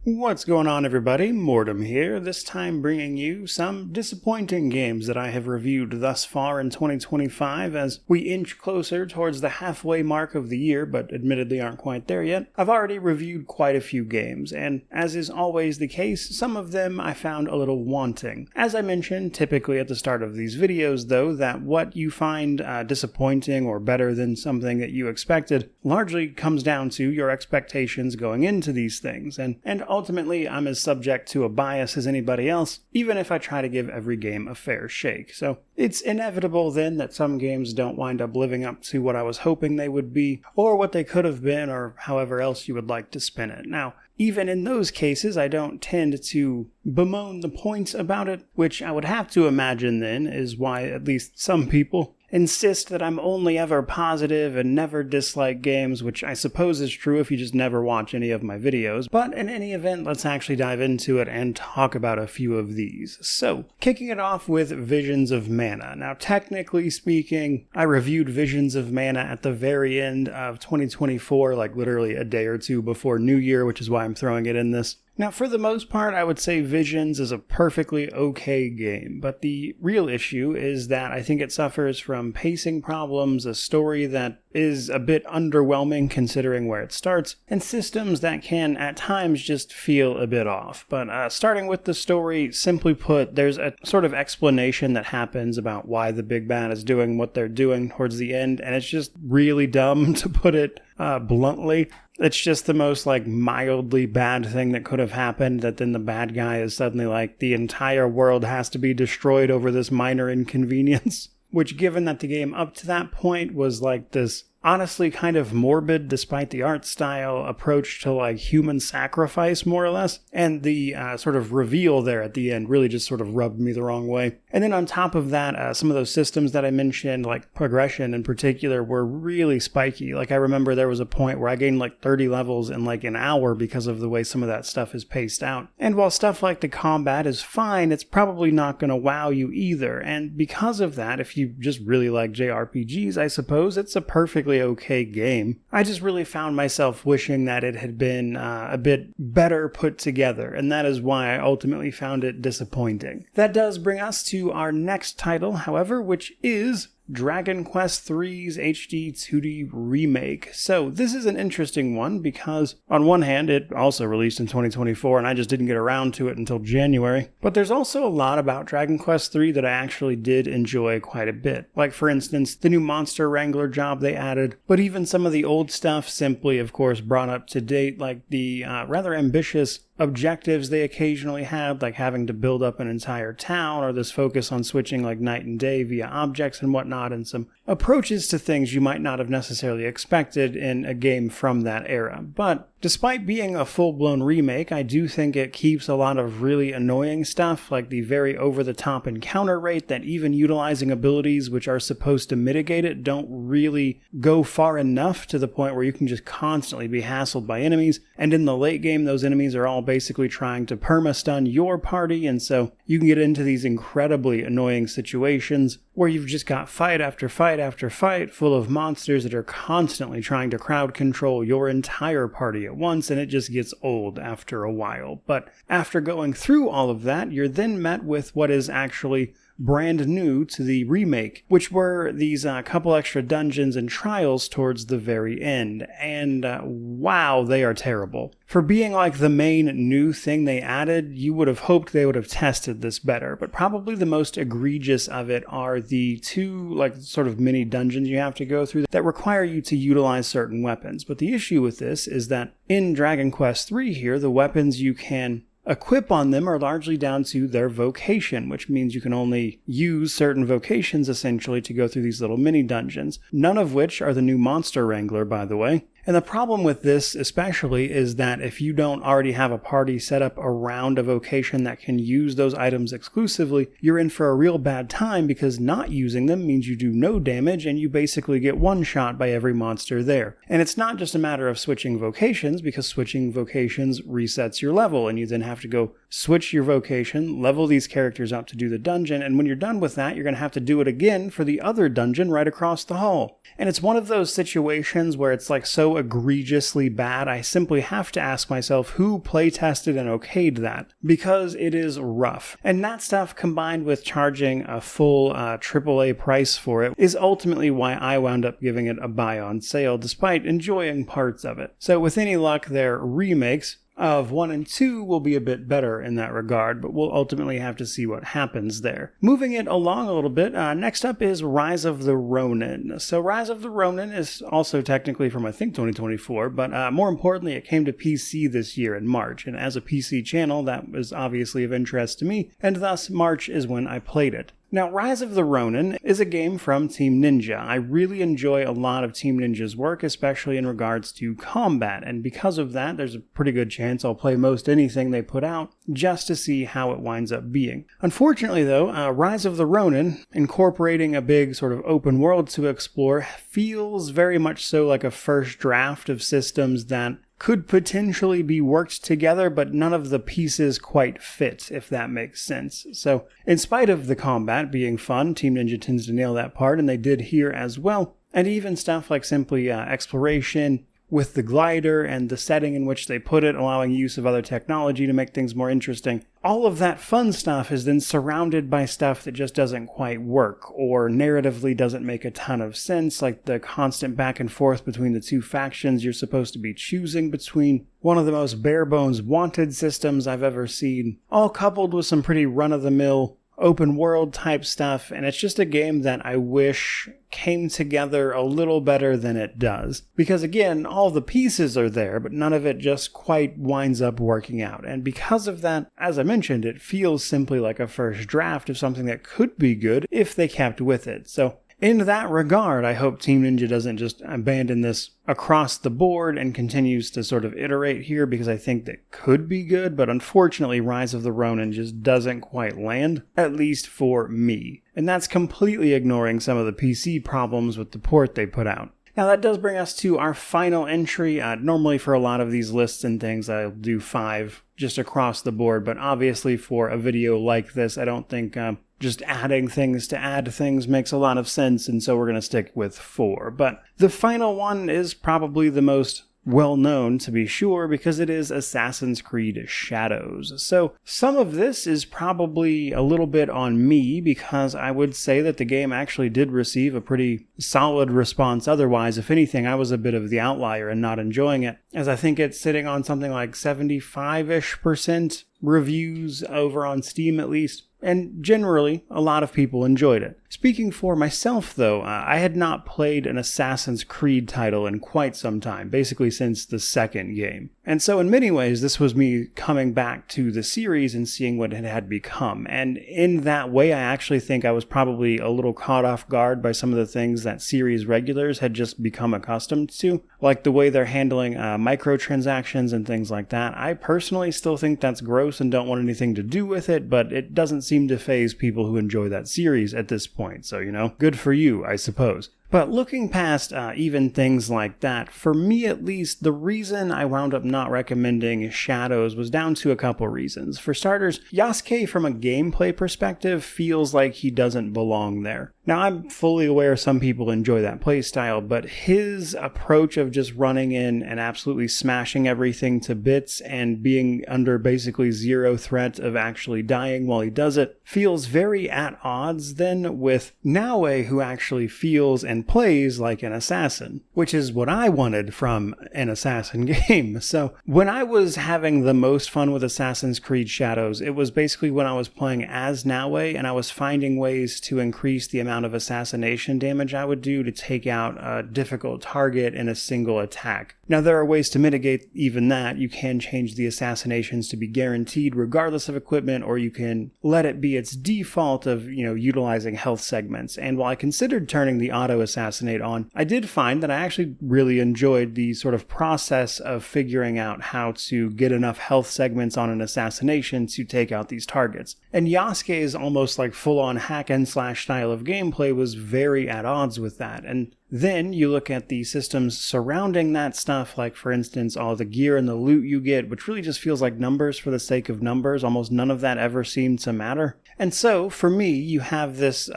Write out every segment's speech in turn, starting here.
What's going on, everybody? Mortem here, this time bringing you some disappointing games that I have reviewed thus far in 2025 as we inch closer towards the halfway mark of the year, but admittedly aren't quite there yet. I've already reviewed quite a few games, and as is always the case, some of them I found a little wanting. As I mentioned typically at the start of these videos, though, that what you find disappointing or better than something that you expected largely comes down to your expectations going into these things, and ultimately, I'm as subject to a bias as anybody else, even if I try to give every game a fair shake. So it's inevitable then that some games don't wind up living up to what I was hoping they would be, or what they could have been, or however else you would like to spin it. Now, even in those cases, I don't tend to bemoan the points about it, which I would have to imagine then is why at least some people insist that I'm only ever positive and never dislike games, which I suppose is true if you just never watch any of my videos. But in any event, let's actually dive into it and talk about a few of these. So, kicking it off with Visions of Mana. Now, technically speaking, I reviewed Visions of Mana at the very end of 2024, like literally a day or two before New Year, which is why I'm throwing it in this. Now, for the most part, I would say Visions is a perfectly okay game, but the real issue is that I think it suffers from pacing problems, a story that is a bit underwhelming considering where it starts, and systems that can at times just feel a bit off. But starting with the story, simply put, there's a sort of explanation that happens about why the big bad is doing what they're doing towards the end, and it's just really dumb, to put it bluntly. It's just the most, mildly bad thing that could have happened, that then the bad guy is suddenly like, the entire world has to be destroyed over this minor inconvenience. Which, given that the game up to that point was like this honestly kind of morbid, despite the art style, approach to human sacrifice, more or less, and the sort of reveal there at the end really just sort of rubbed me the wrong way. And then on top of that, some of those systems that I mentioned, like progression in particular, were really spiky. I remember there was a point where I gained 30 levels in an hour because of the way some of that stuff is paced out. And while stuff like the combat is fine, it's probably not going to wow you either. And because of that, if you just really like JRPGs, I suppose, it's a perfectly okay game. I just really found myself wishing that it had been a bit better put together, and that is why I ultimately found it disappointing. That does bring us to our next title, however, which is Dragon Quest III's HD 2D remake. So this is an interesting one because on one hand it also released in 2024 and I just didn't get around to it until January. But there's also a lot about Dragon Quest III that I actually did enjoy quite a bit. Like for instance, the new Monster Wrangler job they added, but even some of the old stuff simply of course brought up to date, like the rather ambitious objectives they occasionally had, like having to build up an entire town, or this focus on switching night and day via objects and whatnot, and some approaches to things you might not have necessarily expected in a game from that era. But despite being a full-blown remake, I do think it keeps a lot of really annoying stuff, like the very over-the-top encounter rate that even utilizing abilities which are supposed to mitigate it don't really go far enough to the point where you can just constantly be hassled by enemies, and in the late game those enemies are all basically trying to perma-stun your party, and so you can get into these incredibly annoying situations where you've just got fight after fight after fight full of monsters that are constantly trying to crowd control your entire party at once, and it just gets old after a while. But after going through all of that, you're then met with what is actually brand new to the remake, which were these couple extra dungeons and trials towards the very end. And wow, they are terrible. For being the main new thing they added, you would have hoped they would have tested this better, but probably the most egregious of it are the two sort of mini dungeons you have to go through that require you to utilize certain weapons. But the issue with this is that in Dragon Quest III here, the weapons you can equip on them are largely down to their vocation, which means you can only use certain vocations essentially to go through these little mini dungeons, none of which are the new Monster Wrangler, by the way. And the problem with this especially is that if you don't already have a party set up around a vocation that can use those items exclusively, you're in for a real bad time because not using them means you do no damage and you basically get one shot by every monster there. And it's not just a matter of switching vocations, because switching vocations resets your level and you then have to go switch your vocation, level these characters up to do the dungeon, and when you're done with that, you're going to have to do it again for the other dungeon right across the hall. And it's one of those situations where it's so so egregiously bad, I simply have to ask myself who playtested and okayed that, because it is rough. And that stuff, combined with charging a full AAA price for it, is ultimately why I wound up giving it a buy on sale, despite enjoying parts of it. So with any luck, their remakes of 1 and 2 will be a bit better in that regard, but we'll ultimately have to see what happens there. Moving it along a little bit, next up is Rise of the Ronin. So Rise of the Ronin is also technically from, I think, 2024, but more importantly, it came to PC this year in March, and as a PC channel, that was obviously of interest to me, and thus March is when I played it. Now, Rise of the Ronin is a game from Team Ninja. I really enjoy a lot of Team Ninja's work, especially in regards to combat, and because of that, there's a pretty good chance I'll play most anything they put out just to see how it winds up being. Unfortunately, though, Rise of the Ronin, incorporating a big sort of open world to explore, feels very much so like a first draft of systems that could potentially be worked together, but none of the pieces quite fit, if that makes sense. So, in spite of the combat being fun, Team Ninja tends to nail that part, and they did here as well. And even stuff like simply exploration with the glider and the setting in which they put it, allowing use of other technology to make things more interesting. All of that fun stuff is then surrounded by stuff that just doesn't quite work, or narratively doesn't make a ton of sense, like the constant back and forth between the two factions you're supposed to be choosing between. One of the most bare-bones wanted systems I've ever seen, all coupled with some pretty run-of-the-mill open world type stuff, and it's just a game that I wish came together a little better than it does. Because again, all the pieces are there, but none of it just quite winds up working out. And because of that, as I mentioned, it feels simply like a first draft of something that could be good if they kept with it. So in that regard, I hope Team Ninja doesn't just abandon this across the board and continues to sort of iterate here, because I think that could be good, but unfortunately Rise of the Ronin just doesn't quite land, at least for me. And that's completely ignoring some of the PC problems with the port they put out. Now that does bring us to our final entry. Normally for a lot of these lists and things, I'll do 5 just across the board, but obviously for a video like this, I don't think just adding things to add things makes a lot of sense, and so we're going to stick with 4. But the final one is probably the most well known, to be sure, because it is Assassin's Creed Shadows. So some of this is probably a little bit on me, because I would say that the game actually did receive a pretty solid response otherwise. If anything, I was a bit of the outlier and not enjoying it, as I think it's sitting on something like 75-ish% reviews over on Steam at least. And generally, a lot of people enjoyed it. Speaking for myself, though, I had not played an Assassin's Creed title in quite some time, basically since the second game. And so in many ways, this was me coming back to the series and seeing what it had become. And in that way, I actually think I was probably a little caught off guard by some of the things that series regulars had just become accustomed to, like the way they're handling microtransactions and things like that. I personally still think that's gross and don't want anything to do with it, but it doesn't seem to faze people who enjoy that series at this point. So, good for you, I suppose. But looking past even things like that, for me at least, the reason I wound up not recommending Shadows was down to a couple reasons. For starters, Yasuke from a gameplay perspective feels like he doesn't belong there. Now, I'm fully aware some people enjoy that playstyle, but his approach of just running in and absolutely smashing everything to bits and being under basically zero threat of actually dying while he does it feels very at odds then with Naue, who actually feels and plays like an assassin, which is what I wanted from an assassin game. So when I was having the most fun with Assassin's Creed Shadows, it was basically when I was playing as Naue and I was finding ways to increase the amount of assassination damage I would do to take out a difficult target in a single attack. Now, there are ways to mitigate even that. You can change the assassinations to be guaranteed regardless of equipment, or you can let it be its default of, utilizing health segments. And while I considered turning the auto assassinate on, I did find that I actually really enjoyed the sort of process of figuring out how to get enough health segments on an assassination to take out these targets. And Yasuke's almost like full-on hack and slash style of gameplay was very at odds with that. And then you look at the systems surrounding that stuff, like for instance all the gear and the loot you get, which really just feels like numbers for the sake of numbers. Almost none of that ever seemed to matter. And so, for me, you have this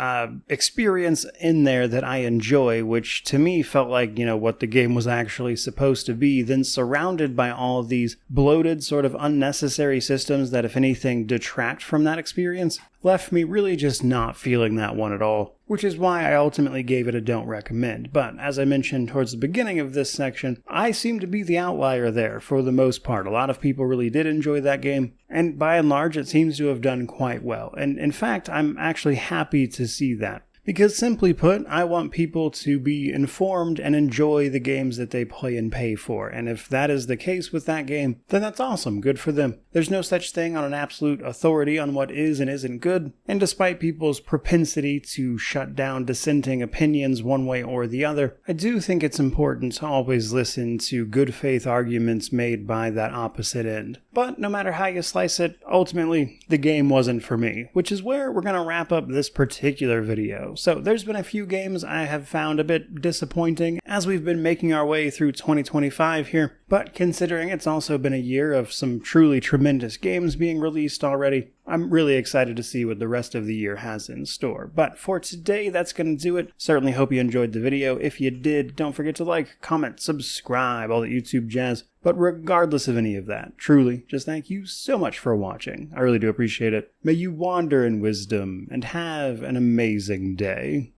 experience in there that I enjoy, which to me felt like, what the game was actually supposed to be, then surrounded by all of these bloated, sort of unnecessary systems that, if anything, detract from that experience, left me really just not feeling that one at all, which is why I ultimately gave it a don't recommend. But as I mentioned towards the beginning of this section, I seem to be the outlier there for the most part. A lot of people really did enjoy that game, and by and large it seems to have done quite well. And in fact, I'm actually happy to see that. Because simply put, I want people to be informed and enjoy the games that they play and pay for. And if that is the case with that game, then that's awesome. Good for them. There's no such thing on an absolute authority on what is and isn't good. And despite people's propensity to shut down dissenting opinions one way or the other, I do think it's important to always listen to good faith arguments made by that opposite end. But no matter how you slice it, ultimately, the game wasn't for me, which is where we're going to wrap up this particular video. So there's been a few games I have found a bit disappointing as we've been making our way through 2025 here, but considering it's also been a year of some truly tremendous games being released already, I'm really excited to see what the rest of the year has in store. But for today, that's going to do it. Certainly hope you enjoyed the video. If you did, don't forget to like, comment, subscribe, all that YouTube jazz. But regardless of any of that, truly, just thank you so much for watching. I really do appreciate it. May you wander in wisdom and have an amazing day.